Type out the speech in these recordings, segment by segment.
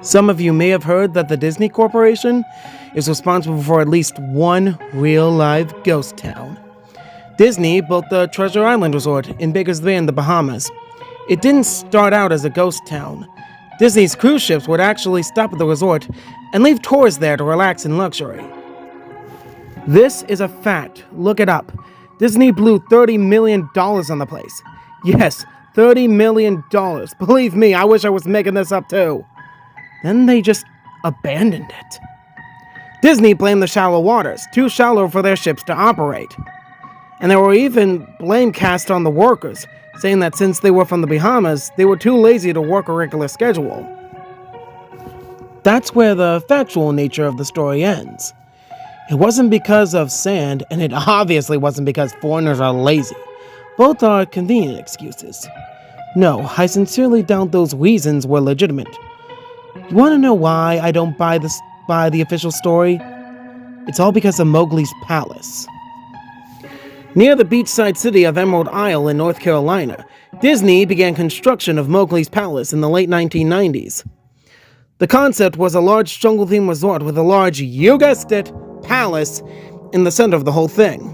Some of you may have heard that the Disney Corporation is responsible for at least one real-life ghost town. Disney built the Treasure Island Resort in Baker's Bay in the Bahamas. It didn't start out as a ghost town. Disney's cruise ships would actually stop at the resort and leave tourists there to relax in luxury. This is a fact. Look it up. Disney blew $30 million on the place. Yes, $30 million. Believe me, I wish I was making this up too. Then they just abandoned it. Disney blamed the shallow waters, too shallow for their ships to operate. And there were even blame cast on the workers, saying that since they were from the Bahamas, they were too lazy to work a regular schedule. That's where the factual nature of the story ends. It wasn't because of sand, and it obviously wasn't because foreigners are lazy. Both are convenient excuses. No, I sincerely doubt those reasons were legitimate. You want to know why I don't buy the official story? It's all because of Mowgli's palace. Near the beachside city of Emerald Isle in North Carolina, Disney began construction of Mowgli's palace in the late 1990s. The concept was a large jungle-themed resort with a large, you guessed it, palace in the center of the whole thing.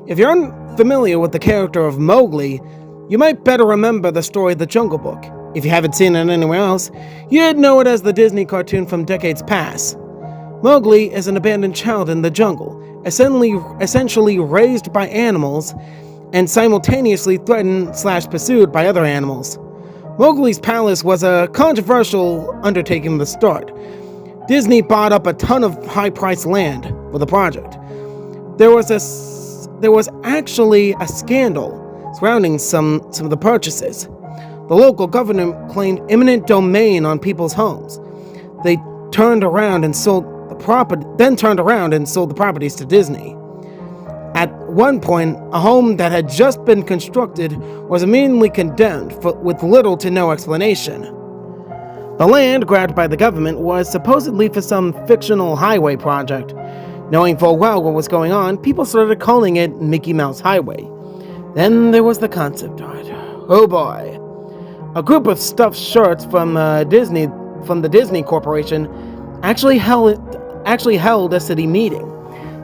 If you're unfamiliar with the character of Mowgli, you might better remember the story of the Jungle Book. If you haven't seen it anywhere else, you'd know it as the Disney cartoon from decades past. Mowgli is an abandoned child in the jungle, essentially raised by animals and simultaneously threatened/pursued by other animals. Mowgli's palace was a controversial undertaking from the start. Disney bought up a ton of high-priced land for the project. There was actually a scandal surrounding some of the purchases. The local government claimed eminent domain on people's homes. They turned around and sold the properties to Disney. At one point, a home that had just been constructed was immediately condemned with little to no explanation. The land grabbed by the government was supposedly for some fictional highway project. Knowing full well what was going on, people started calling it Mickey Mouse Highway. Then there was the concept art. Oh boy. A group of stuffed shirts from the Disney Corporation actually held a city meeting.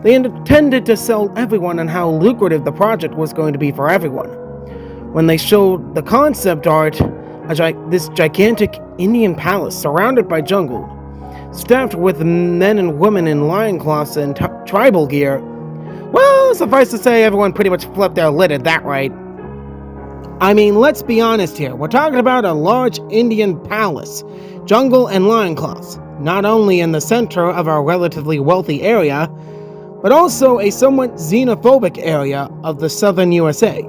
They intended to sell everyone on how lucrative the project was going to be for everyone. When they showed the concept art, this gigantic Indian palace surrounded by jungle, staffed with men and women in loincloths and tribal gear, well, suffice to say, everyone pretty much flipped their lid at that, right? I mean, let's be honest here. We're talking about a large Indian palace, jungle and loincloths, not only in the center of our relatively wealthy area, but also a somewhat xenophobic area of the southern USA.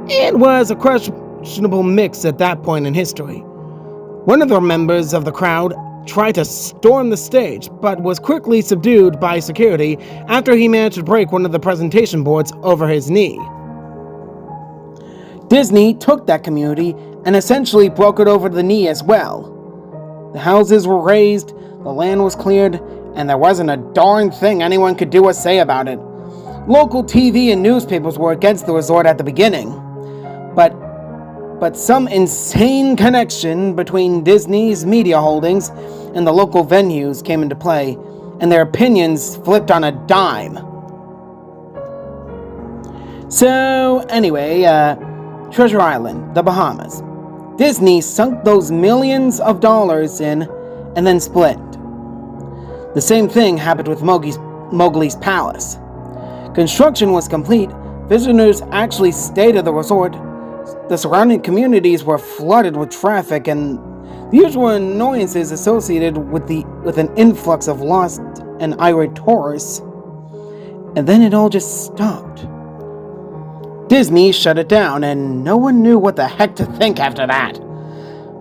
It was a questionable mix at that point in history. One of the members of the crowd tried to storm the stage, but was quickly subdued by security after he managed to break one of the presentation boards over his knee. Disney took that community and essentially broke it over the knee as well. The houses were razed, the land was cleared, and there wasn't a darn thing anyone could do or say about it. Local TV and newspapers were against the resort at the beginning, but some insane connection between Disney's media holdings and the local venues came into play, and their opinions flipped on a dime. So, anyway, Treasure Island, the Bahamas. Disney sunk those millions of dollars in and then split. The same thing happened with Mowgli's palace. Construction was complete, visitors actually stayed at the resort, the surrounding communities were flooded with traffic and the usual annoyances associated with an influx of lost and irate tourists. And then it all just stopped. Disney shut it down, and no one knew what the heck to think after that.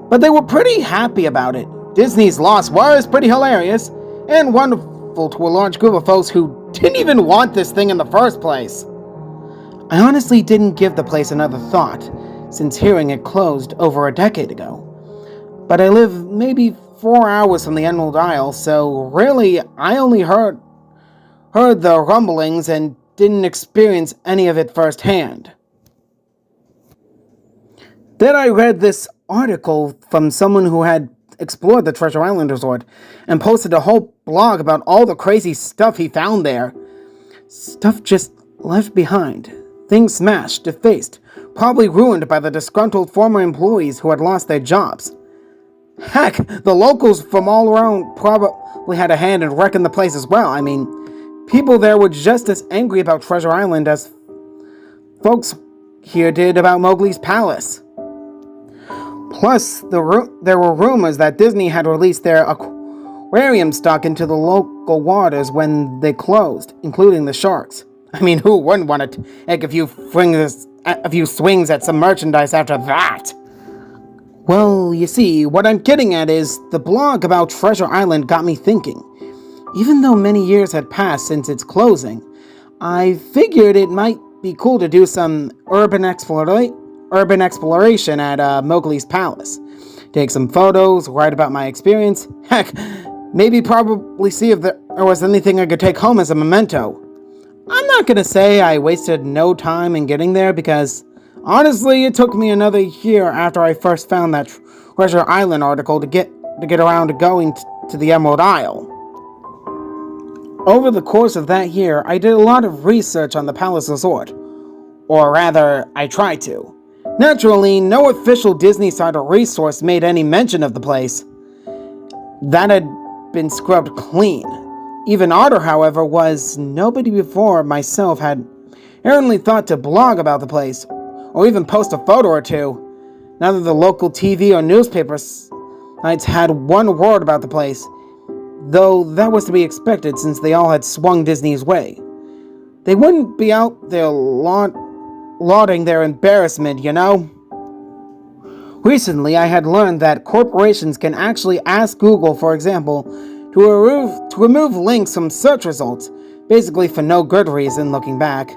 But they were pretty happy about it. Disney's loss was pretty hilarious, and wonderful to a large group of folks who didn't even want this thing in the first place. I honestly didn't give the place another thought, since hearing it closed over a decade ago. But I live maybe 4 hours from the Emerald Isle, so really I only heard the rumblings and didn't experience any of it firsthand. Then I read this article from someone who had explored the Treasure Island resort and posted a whole blog about all the crazy stuff he found there. Stuff just left behind. Things smashed, defaced, probably ruined by the disgruntled former employees who had lost their jobs. Heck, the locals from all around probably had a hand in wrecking the place as well. I mean, people there were just as angry about Treasure Island as folks here did about Mowgli's palace. Plus, there were rumors that Disney had released their aquarium stock into the local waters when they closed, including the sharks. I mean, who wouldn't want to take a few swings at some merchandise after that? Well, you see, what I'm getting at is the blog about Treasure Island got me thinking. Even though many years had passed since its closing, I figured it might be cool to do some urban exploration at Mowgli's palace. Take some photos, write about my experience. Heck, maybe probably see if there was anything I could take home as a memento. I'm not gonna say I wasted no time in getting there because honestly, it took me another year after I first found that Treasure Island article to get around to going to the Emerald Isle. Over the course of that year, I did a lot of research on the Palace Resort. Or rather, I tried to. Naturally, no official Disney site or resource made any mention of the place. That had been scrubbed clean. Even odder, however, was nobody before myself had errantly thought to blog about the place, or even post a photo or two. None of the local TV or newspaper sites had one word about the place, though that was to be expected since they all had swung Disney's way. They wouldn't be out there lauding their embarrassment, you know? Recently, I had learned that corporations can actually ask Google, for example, to remove links from search results, basically for no good reason looking back.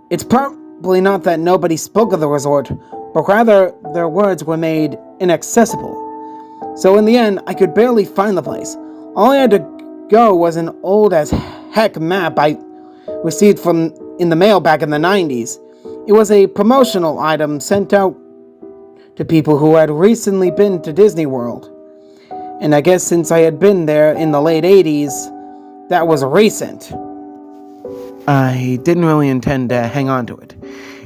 It's probably not that nobody spoke of the resort, but rather their words were made inaccessible. So in the end, I could barely find the place. All I had to go was an old as heck map I received in the mail back in the 90s. It was a promotional item sent out to people who had recently been to Disney World. And I guess since I had been there in the late 80s, that was recent. I didn't really intend to hang on to it.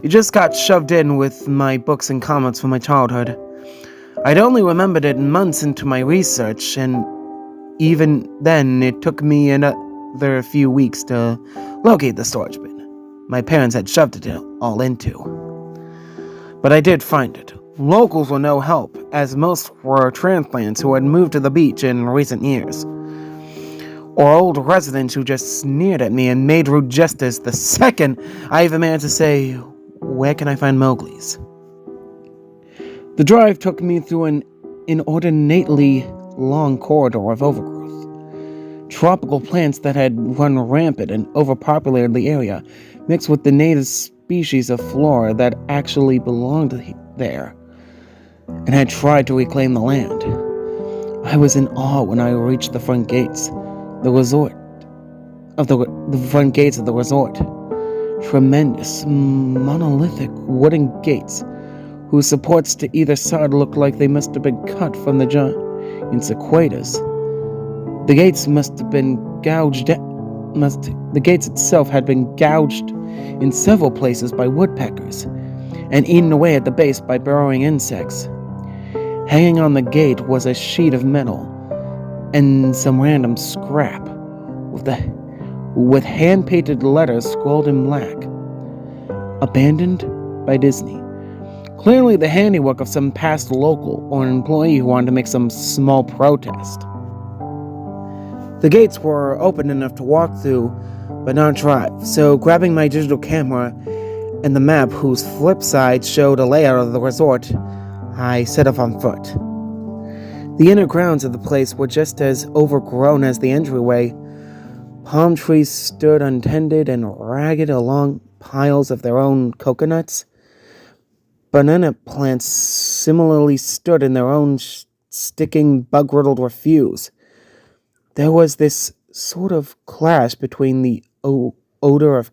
It just got shoved in with my books and comics from my childhood. I'd only remembered it months into my research, and even then it took me another few weeks to locate the storage bin my parents had shoved it all into. But I did find it. Locals were no help, as most were transplants who had moved to the beach in recent years. Or old residents who just sneered at me and made rude gestures the second I even managed to say, "Where can I find Mowgli's?" The drive took me through an inordinately long corridor of overgrowth. Tropical plants that had run rampant and overpopulated the area, mixed with the native species of flora that actually belonged there, and had tried to reclaim the land. I was in awe when I reached the front gates. The front gates of the resort. Tremendous, monolithic wooden gates, whose supports to either side looked like they must have been cut from the giant cicadas. The gates the gates itself had been gouged in several places by woodpeckers, and eaten away at the base by burrowing insects. Hanging on the gate was a sheet of metal, and some random scrap, with hand-painted letters scrawled in black. Abandoned by Disney. Clearly the handiwork of some past local or an employee who wanted to make some small protest. The gates were open enough to walk through, but not drive, so grabbing my digital camera and the map whose flip side showed a layout of the resort, I set off on foot. The inner grounds of the place were just as overgrown as the entryway. Palm trees stood untended and ragged along piles of their own coconuts. Banana plants similarly stood in their own sticking, bug-riddled refuse. There was this sort of clash between the order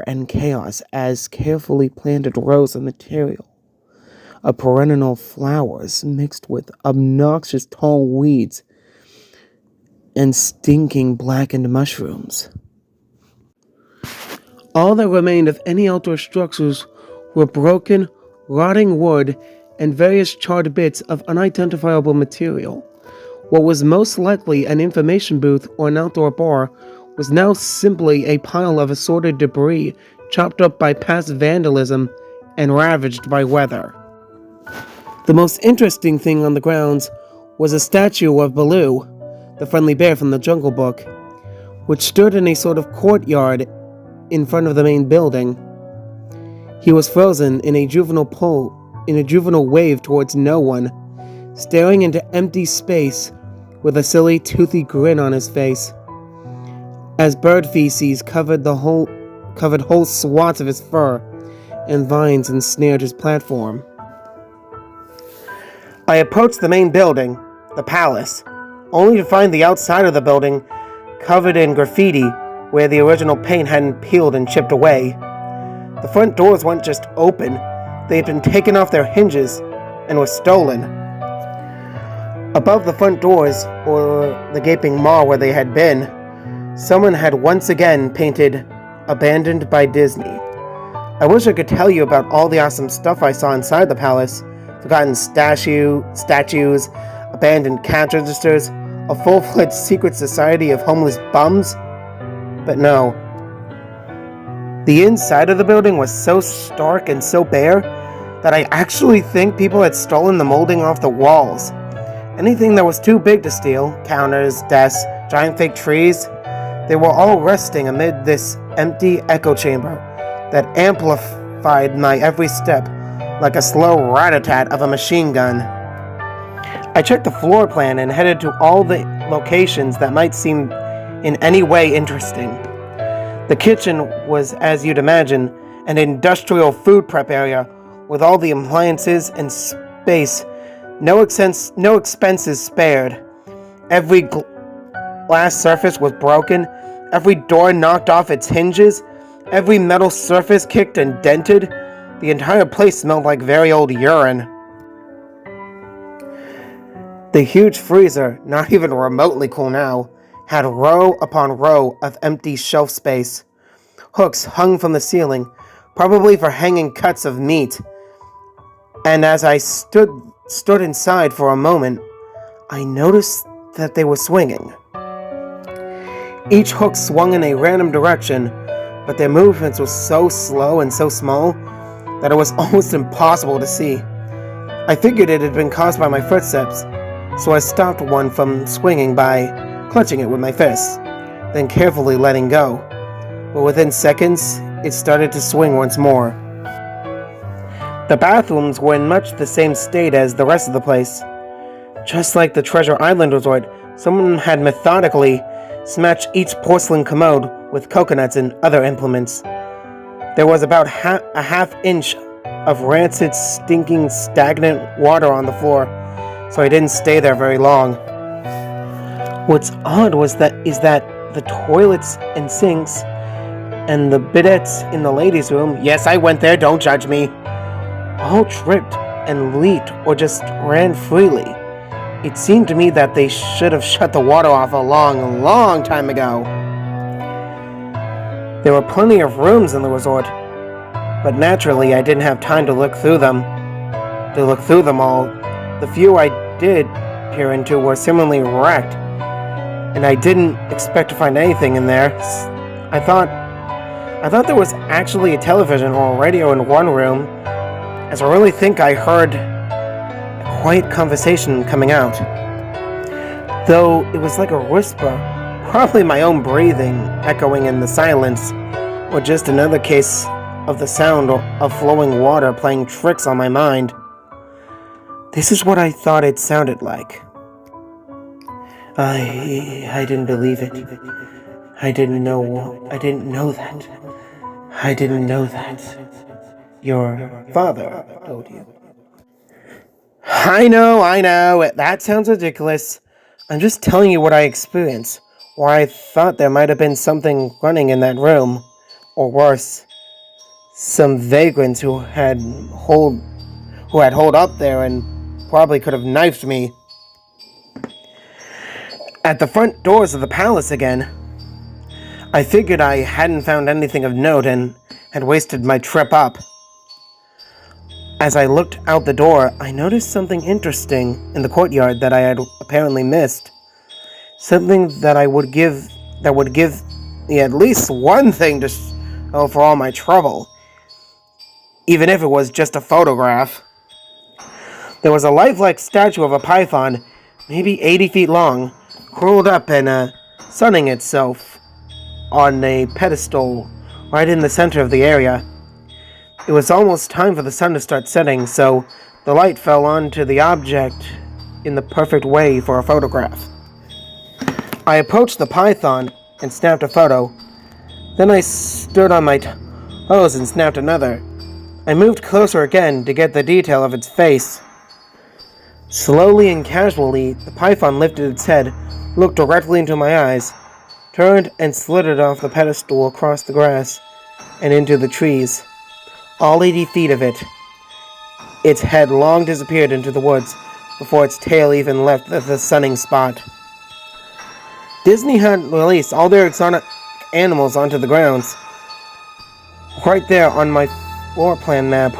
and chaos as carefully planted rows of material of perennial flowers mixed with obnoxious tall weeds and stinking blackened mushrooms. All that remained of any outdoor structures were broken, rotting wood and various charred bits of unidentifiable material. What was most likely an information booth or an outdoor bar was now simply a pile of assorted debris chopped up by past vandalism and ravaged by weather. The most interesting thing on the grounds was a statue of Baloo, the friendly bear from the Jungle Book, which stood in a sort of courtyard in front of the main building. He was frozen in a juvenile wave towards no one, staring into empty space with a silly, toothy grin on his face, as bird feces covered whole swaths of his fur, and vines ensnared his platform. I approached the main building, the palace, only to find the outside of the building covered in graffiti where the original paint hadn't peeled and chipped away. The front doors weren't just open, they had been taken off their hinges and were stolen. Above the front doors, or the gaping maw where they had been, someone had once again painted "Abandoned by Disney." I wish I could tell you about all the awesome stuff I saw inside the palace. Forgotten statues, abandoned cash registers, a full-fledged secret society of homeless bums. But no. The inside of the building was so stark and so bare that I actually think people had stolen the molding off the walls. Anything that was too big to steal, counters, desks, giant fake trees, they were all resting amid this empty echo chamber that amplified my every step like a slow rat-a-tat of a machine gun. I checked the floor plan and headed to all the locations that might seem in any way interesting. The kitchen was, as you'd imagine, an industrial food prep area with all the appliances and space, no expenses spared. Every glass surface was broken, every door knocked off its hinges, every metal surface kicked and dented. The entire place smelled like very old urine. The huge freezer, not even remotely cool now, had row upon row of empty shelf space. Hooks hung from the ceiling, probably for hanging cuts of meat. And as I stood inside for a moment, I noticed that they were swinging. Each hook swung in a random direction, but their movements were so slow and so small that it was almost impossible to see. I figured it had been caused by my footsteps, so I stopped one from swinging by clutching it with my fists, then carefully letting go. But within seconds, it started to swing once more. The bathrooms were in much the same state as the rest of the place. Just like the Treasure Island resort, someone had methodically smashed each porcelain commode with coconuts and other implements. There was about a half inch of rancid, stinking, stagnant water on the floor, so I didn't stay there very long. What's odd is that the toilets and sinks and the bidets in the ladies' room, yes, I went there, don't judge me, all dripped and leaked or just ran freely. It seemed to me that they should have shut the water off a long time ago. There were plenty of rooms in the resort, but naturally I didn't have time to look through them all. The few I did peer into were similarly wrecked, and I didn't expect to find anything in there. I thought there was actually a television or a radio in one room, as I really think I heard a quiet conversation coming out. Though it was like a whisper, probably my own breathing echoing in the silence, or just another case of the sound of flowing water playing tricks on my mind. This is what I thought it sounded like. I didn't believe it. I didn't know that. I didn't know that. Your father told you. I know. That sounds ridiculous. I'm just telling you what I experienced, or I thought there might have been something running in that room, or worse, some vagrants who who had holed up there and probably could have knifed me. At the front doors of the palace again, I figured I hadn't found anything of note and had wasted my trip up. As I looked out the door, I noticed something interesting in the courtyard that I had apparently missed. Something that would give me at least one thing to show for all my trouble, even if it was just a photograph. There was a lifelike statue of a python, maybe 80 feet long, curled up and sunning itself on a pedestal right in the center of the area. It was almost time for the sun to start setting, so the light fell onto the object in the perfect way for a photograph. I approached the python and snapped a photo. Then I stood on my toes and snapped another. I moved closer again to get the detail of its face. Slowly and casually, the python lifted its head, looked directly into my eyes, turned and slid it off the pedestal across the grass and into the trees. All 80 feet of it. Its head long disappeared into the woods before its tail even left the sunning spot. Disney had released all their exotic animals onto the grounds. Right there on my floor plan map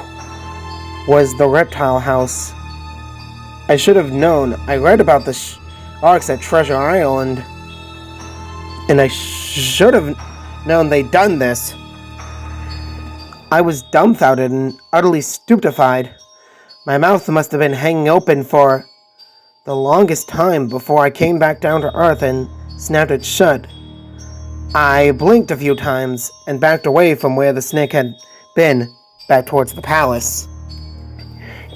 was the reptile house. I should have known. I read about the sharks at Treasure Island, and I should have known they'd done this. I was dumbfounded and utterly stupefied. My mouth must have been hanging open for the longest time before I came back down to earth and snapped it shut. I blinked a few times and backed away from where the snake had been, back towards the palace.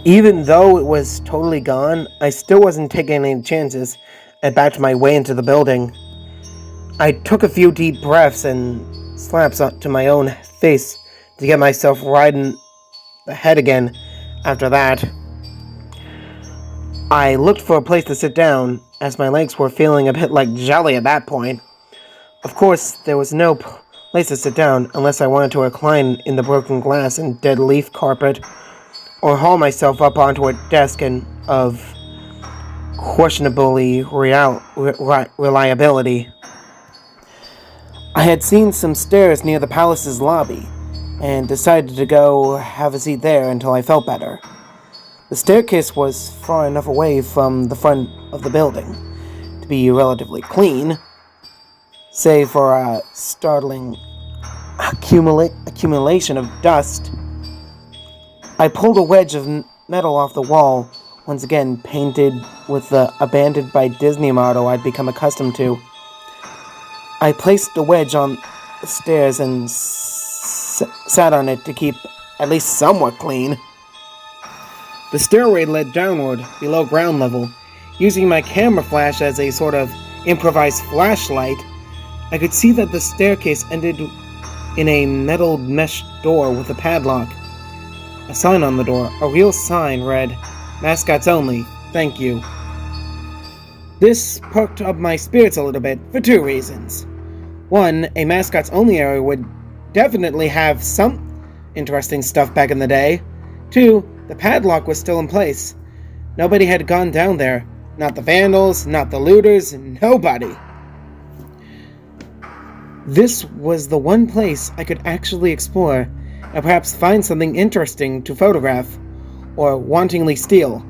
Even though it was totally gone, I still wasn't taking any chances and backed my way into the building. I took a few deep breaths and slaps to my own face to get myself right in the head again after that. I looked for a place to sit down, as my legs were feeling a bit like jelly at that point. Of course, there was no place to sit down unless I wanted to recline in the broken glass and dead leaf carpet, or haul myself up onto a desk of questionably reliability. I had seen some stairs near the palace's lobby, and decided to go have a seat there until I felt better. The staircase was far enough away from the front of the building to be relatively clean, save for a startling accumulation of dust. I pulled a wedge of metal off the wall, once again painted with the abandoned by Disney motto I'd become accustomed to. I placed the wedge on the stairs and sat on it to keep at least somewhat clean. The stairway led downward below ground level. Using my camera flash as a sort of improvised flashlight, I could see that the staircase ended in a metal mesh door with a padlock. A sign on the door, a real sign, read, "Mascots only, thank you." This perked up my spirits a little bit for two reasons. One, a mascots only area would definitely have some interesting stuff back in the day. Two, the padlock was still in place. Nobody had gone down there. Not the vandals, not the looters, nobody. This was the one place I could actually explore and perhaps find something interesting to photograph or wantingly steal.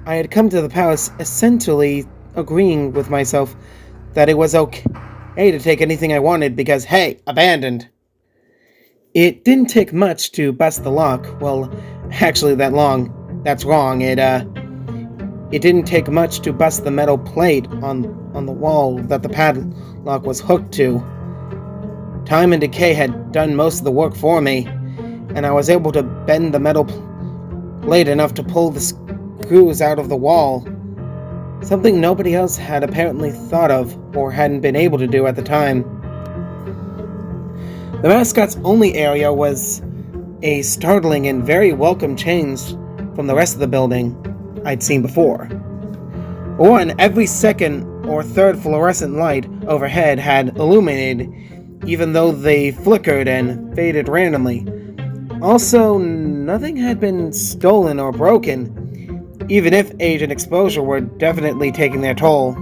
I had come to the palace essentially agreeing with myself that it was okay to take anything I wanted because, hey, abandoned. It didn't take much to bust the lock. Well, actually that's wrong. It didn't take much to bust the metal plate on the wall that the padlock was hooked to. Time and decay had done most of the work for me, and I was able to bend the metal plate enough to pull the screws out of the wall. Something nobody else had apparently thought of or hadn't been able to do at the time. The mascots only area was a startling and very welcome change from the rest of the building I'd seen before. One, every second or third fluorescent light overhead had illuminated, even though they flickered and faded randomly. Also, nothing had been stolen or broken, even if age and exposure were definitely taking their toll.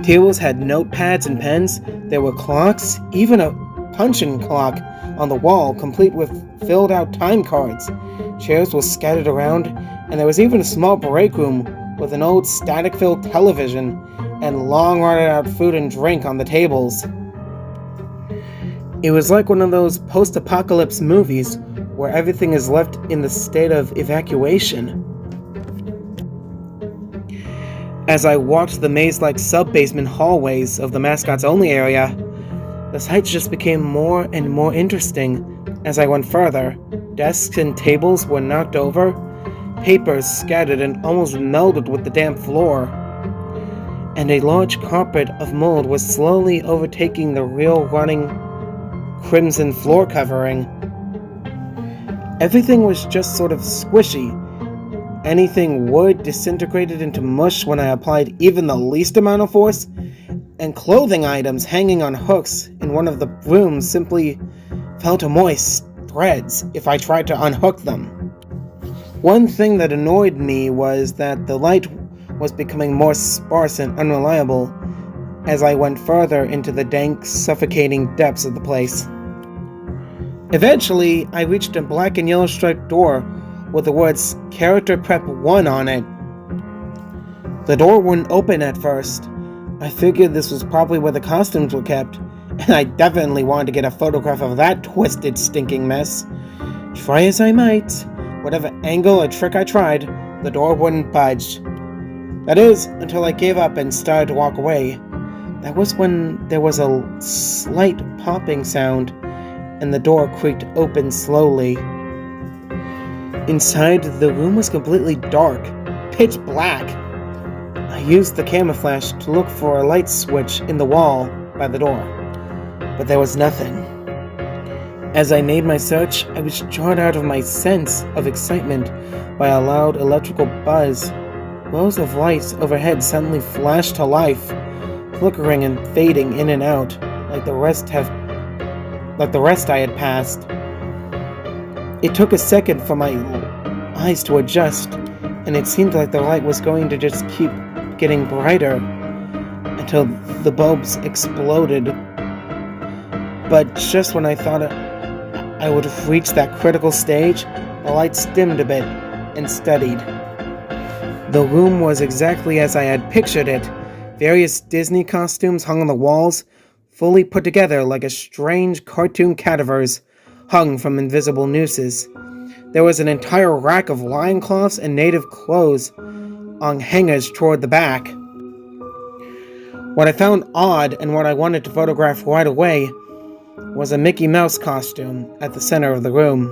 Tables had notepads and pens, there were clocks, even a punch-in clock on the wall, complete with filled-out time cards. Chairs were scattered around, and there was even a small break room with an old static-filled television and long rotted-out food and drink on the tables. It was like one of those post-apocalypse movies where everything is left in the state of evacuation. As I walked the maze-like sub-basement hallways of the mascots-only area, the sights just became more and more interesting as I went further. Desks and tables were knocked over, papers scattered and almost melded with the damp floor, and a large carpet of mold was slowly overtaking the real running crimson floor covering. Everything was just sort of squishy. Anything wood disintegrated into mush when I applied even the least amount of force, and clothing items hanging on hooks in one of the rooms simply fell to moist threads if I tried to unhook them. One thing that annoyed me was that the light was becoming more sparse and unreliable as I went further into the dank, suffocating depths of the place. Eventually, I reached a black and yellow striped door with the words Character Prep 1 on it. The door wouldn't open at first. I figured this was probably where the costumes were kept, and I definitely wanted to get a photograph of that twisted, stinking mess. Try as I might, whatever angle or trick I tried, the door wouldn't budge. That is, until I gave up and started to walk away. That was when there was a slight popping sound, and the door creaked open slowly. Inside, the room was completely dark, pitch black. I used the camera flash to look for a light switch in the wall by the door, but there was nothing. As I made my search, I was jarred out of my sense of excitement by a loud electrical buzz. Rows of lights overhead suddenly flashed to life, flickering and fading in and out, like the rest I had passed. It took a second for my eyes to adjust, and it seemed like the light was going to just keep getting brighter until the bulbs exploded. But just when I thought I would have reached that critical stage, the lights dimmed a bit and steadied. The room was exactly as I had pictured it. Various Disney costumes hung on the walls, fully put together like a strange cartoon cadaverse hung from invisible nooses. There was an entire rack of loincloths and native clothes on hangers toward the back. What I found odd and what I wanted to photograph right away was a Mickey Mouse costume at the center of the room.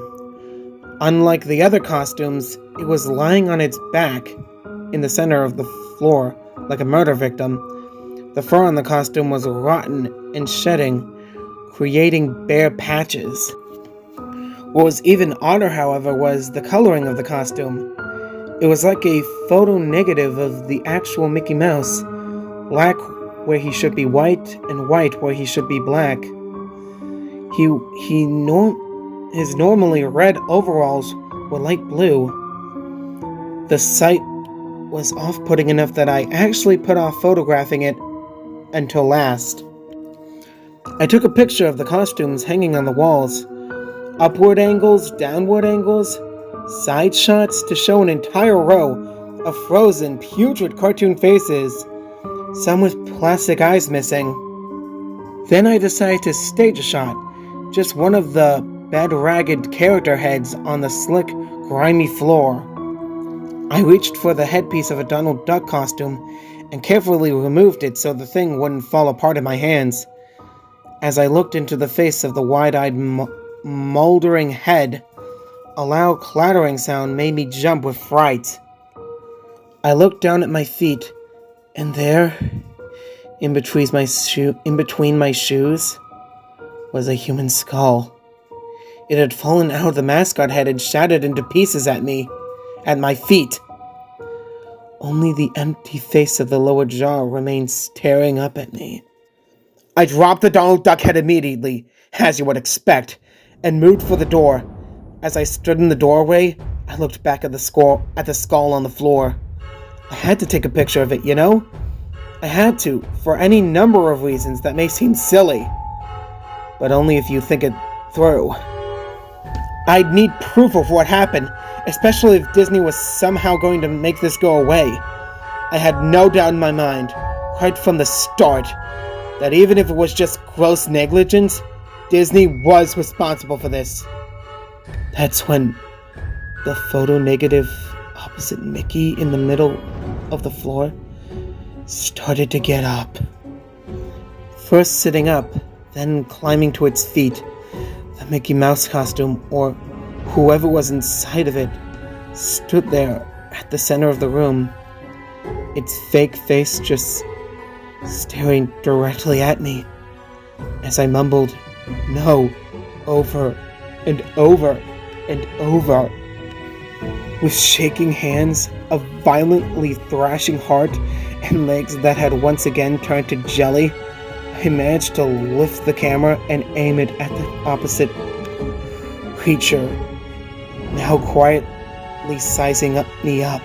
Unlike the other costumes, it was lying on its back in the center of the floor like a murder victim. The fur on the costume was rotten and shedding, creating bare patches. What was even odder, however, was the coloring of the costume. It was like a photo negative of the actual Mickey Mouse, black where he should be white and white where he should be black. His normally red overalls were light blue. The sight was off-putting enough that I actually put off photographing it until last. I took a picture of the costumes hanging on the walls. Upward angles, downward angles, side shots to show an entire row of frozen, putrid cartoon faces, some with plastic eyes missing. Then I decided to stage a shot, just one of the bed-ragged character heads on the slick, grimy floor. I reached for the headpiece of a Donald Duck costume and carefully removed it so the thing wouldn't fall apart in my hands. As I looked into the face of the wide-eyed, moldering head, a loud clattering sound made me jump with fright. I looked down at my feet, and there, in between my shoes, was a human skull. It had fallen out of the mascot head and shattered into pieces at my feet. Only the empty face of the lower jaw remained staring up at me. I dropped the Donald Duck head immediately, as you would expect, and moved for the door. As I stood in the doorway, I looked back at the skull on the floor. I had to take a picture of it, you know? I had to, for any number of reasons that may seem silly. But only if you think it through. I'd need proof of what happened, especially if Disney was somehow going to make this go away. I had no doubt in my mind, right from the start, that even if it was just gross negligence, Disney was responsible for this. That's when the photo negative opposite Mickey in the middle of the floor started to get up. First sitting up, then climbing to its feet. The Mickey Mouse costume, or whoever was inside of it, stood there at the center of the room, its fake face just staring directly at me as I mumbled, "No," over and over and over. With shaking hands, a violently thrashing heart, and legs that had once again turned to jelly, I managed to lift the camera and aim it at the opposite creature, now quietly sizing me up.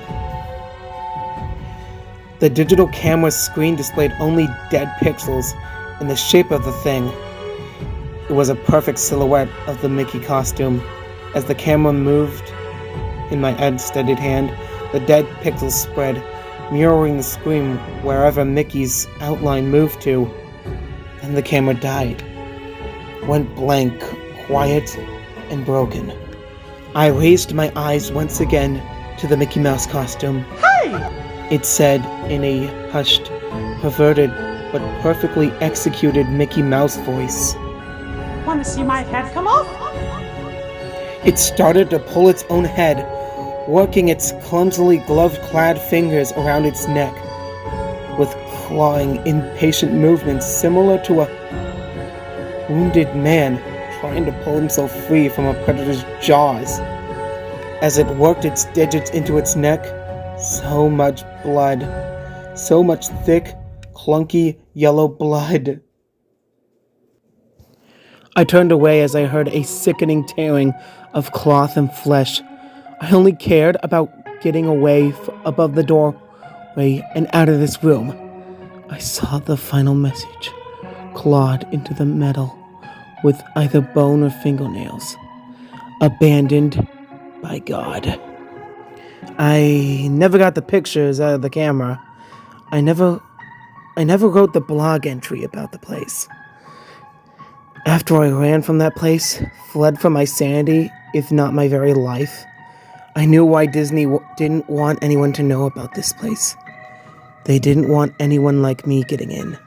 The digital camera's screen displayed only dead pixels in the shape of the thing. It was a perfect silhouette of the Mickey costume. As the camera moved in my unsteadied hand, the dead pixels spread, mirroring the screen wherever Mickey's outline moved to. Then the camera died, went blank, quiet, and broken. I raised my eyes once again to the Mickey Mouse costume. "Hey!" it said in a hushed, perverted, but perfectly executed Mickey Mouse voice. "Want to see my head come off?" It started to pull its own head, working its clumsily glove-clad fingers around its neck, with clawing, impatient movements similar to a wounded man trying to pull himself free from a predator's jaws. As it worked its digits into its neck, so much blood, so much thick, clunky yellow blood. I turned away as I heard a sickening tearing of cloth and flesh. I only cared about getting away above the doorway and out of this room. I saw the final message, clawed into the metal with either bone or fingernails. Abandoned by God. I never got the pictures out of the camera. I never wrote the blog entry about the place. After I ran from that place, fled from my sanity, if not my very life, I knew why Disney didn't want anyone to know about this place. They didn't want anyone like me getting in.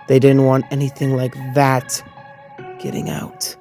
They didn't want anything like that getting out.